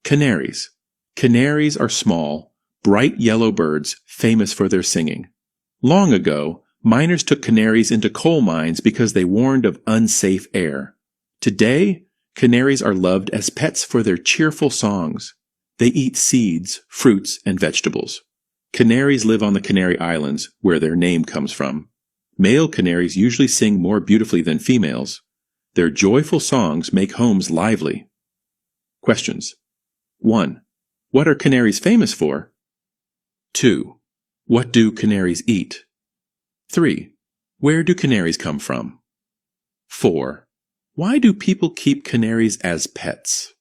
Canaries. Canaries are small, bright yellow birds famous for their singing. Long ago, miners took canaries into coal mines because they warned of unsafe air. Today, canaries are loved as pets for their cheerful songs. They eat seeds, fruits, and vegetables. Canaries live on the Canary Islands, where their name comes from. Male canaries usually sing more beautifully than females. Their joyful songs make homes lively. Questions. 1. What are canaries famous for? 2. What do canaries eat? 3. Where do canaries come from? 4. Why do people keep canaries as pets?